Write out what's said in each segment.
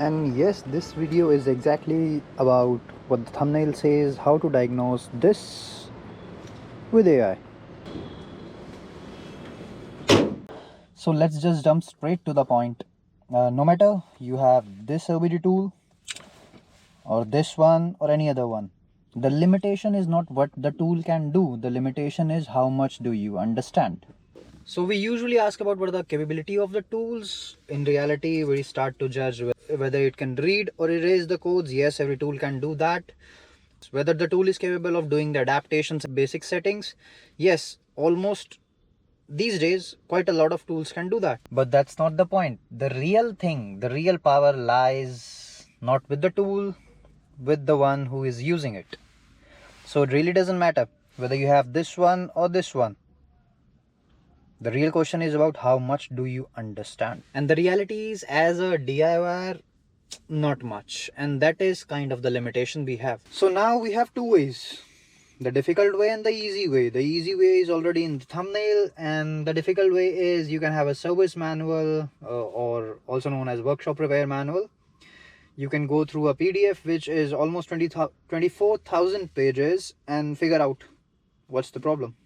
And yes, this video is exactly about what the thumbnail says, how to diagnose this with AI. So let's just jump straight to the point. No matter you have this OBD tool or this one or any other one, the limitation is not what the tool can do. The limitation is how much do you understand. So we usually ask about what are the capability of the tools. In reality, we start to judge whether it can read or erase the codes. Yes, every tool can do that. Whether the tool is capable of doing the adaptations and basic settings. Yes, almost these days quite a lot of tools can do that. But that's not the point. The real thing, the real power lies not with the tool, with the one who is using it. So it really doesn't matter whether you have this one or this one. The real question is about how much do you understand. And the reality is, as a DIYer, not much. And that is kind of the limitation we have. So now we have two ways. The difficult way and the easy way. The easy way is already in the thumbnail, and the difficult way is you can have a service manual or also known as workshop repair manual. You can go through a PDF which is almost 24,000 pages and figure out what's the problem.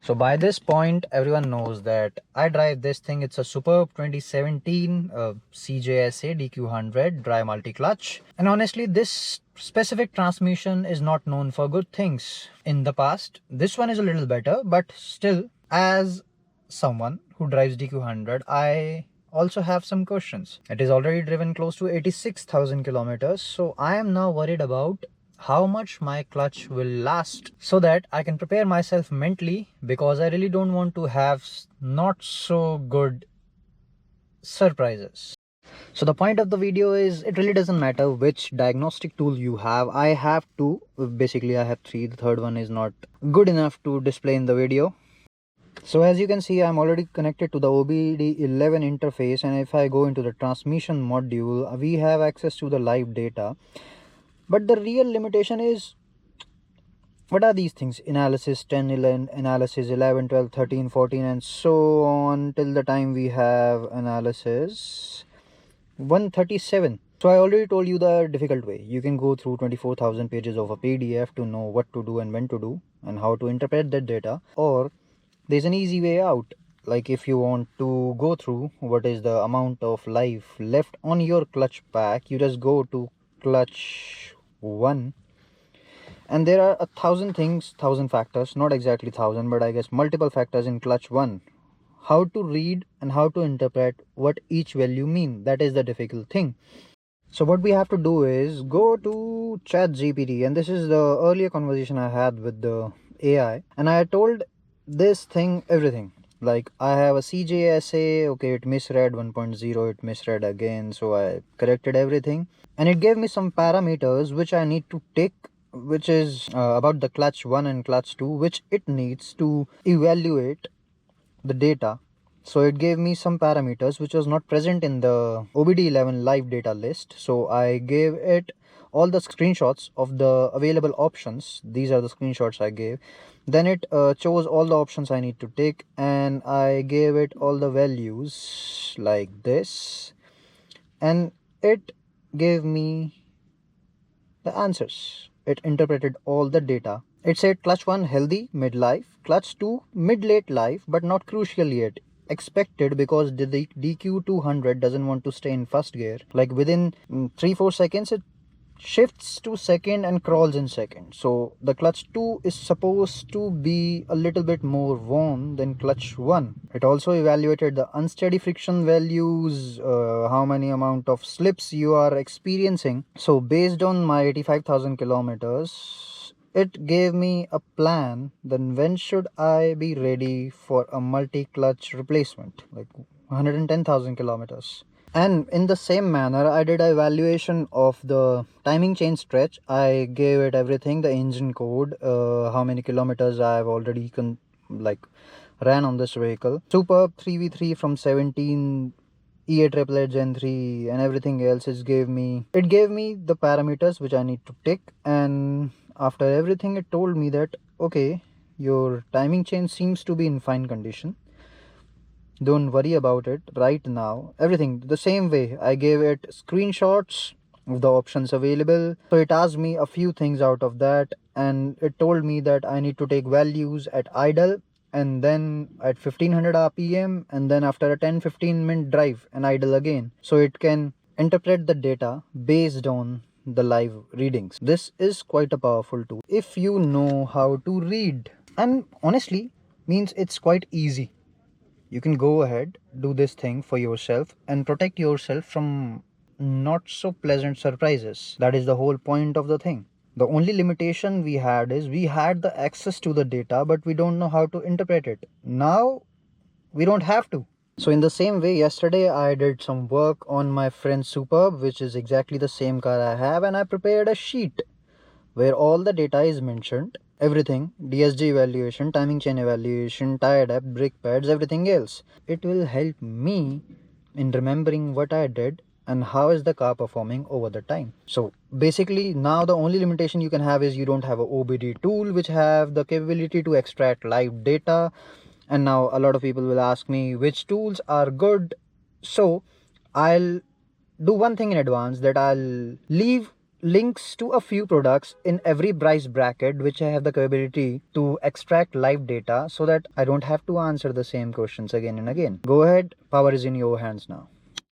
So by this point, everyone knows that I drive this thing. It's a Superb 2017 CJSA DQ200 dry multi-clutch. And honestly, this specific transmission is not known for good things in the past. This one is a little better, but still, as someone who drives DQ200, I also have some questions. It is already driven close to 86,000 kilometers. So I am now worried about how much my clutch will last, so that I can prepare myself mentally, because I really don't want to have not so good surprises. So the point of the video is, it really doesn't matter which diagnostic tool you have. I have two, basically I have three. The third one is not good enough to display in the video. So as you can see, I'm already connected to the OBDeleven interface, and if I go into the transmission module, we have access to the live data. But the real limitation is, what are these things? Analysis 10, 11, analysis 11, 12, 13, 14, and so on till the time we have analysis 137. So I already told you the difficult way. You can go through 24,000 pages of a PDF to know what to do and when to do and how to interpret that data. Or there's an easy way out. Like if you want to go through what is the amount of life left on your clutch pack, you just go to clutch 1, and there are 1,000 things, 1,000 factors, not exactly 1,000, but I guess multiple factors in clutch 1. How to read and how to interpret what each value mean, that is the difficult thing. So what we have to do is go to ChatGPT, and this is the earlier conversation I had with the AI, and I told this thing everything. Like I have a CJSA, okay, it misread 1.0, it misread again, so I corrected everything, and it gave me some parameters which I need to take, which is about the clutch 1 and clutch 2, which it needs to evaluate the data. So it gave me some parameters which was not present in the OBDeleven live data list. So I gave it all the screenshots of the available options. These are the screenshots I gave. Then it chose all the options I need to take, and I gave it all the values like this, and it gave me the answers. It interpreted all the data. It said clutch 1 healthy mid-life, clutch 2 mid-late life but not crucial yet, expected because the DQ200 doesn't want to stay in first gear. Like within 3-4 seconds it shifts to second and crawls in second. So the clutch 2 is supposed to be a little bit more warm than clutch 1. It also evaluated the unsteady friction values, how many amount of slips you are experiencing. So based on my 85,000 kilometers, it gave me a plan. Then when should I be ready for a multi-clutch replacement, like 110,000 kilometers. And in the same manner, I did an evaluation of the timing chain stretch. I gave it everything, the engine code, how many kilometers I have already ran on this vehicle. Superb 3v3 from 17, EA888 Gen 3 and everything else. It gave me the parameters which I need to tick, and after everything it told me that okay, your timing chain seems to be in fine condition. Don't worry about it right now. Everything the same way. I gave it screenshots of the options available. So it asked me a few things out of that, and it told me that I need to take values at idle and then at 1500 rpm, and then after a 10-15 minute drive and idle again, so it can interpret the data based on the live readings. This is quite a powerful tool if you know how to read, and honestly means it's quite easy. You can go ahead, do this thing for yourself and protect yourself from not so pleasant surprises. That is the whole point of the thing. The only limitation we had is we had the access to the data, but we don't know how to interpret it. Now we don't have to. So in the same way, yesterday I did some work on my friend Superb, which is exactly the same car I have, and I prepared a sheet where all the data is mentioned. Everything, DSG evaluation, timing chain evaluation, tire depth, brake pads, everything else. It will help me in remembering what I did and how is the car performing over the time. So basically now the only limitation you can have is you don't have a OBD tool which have the capability to extract live data. And now a lot of people will ask me which tools are good. So I'll do one thing in advance, that I'll leave links to a few products in every price bracket which I have the capability to extract live data, so that I don't have to answer the same questions again and again. Go ahead, power is in your hands now.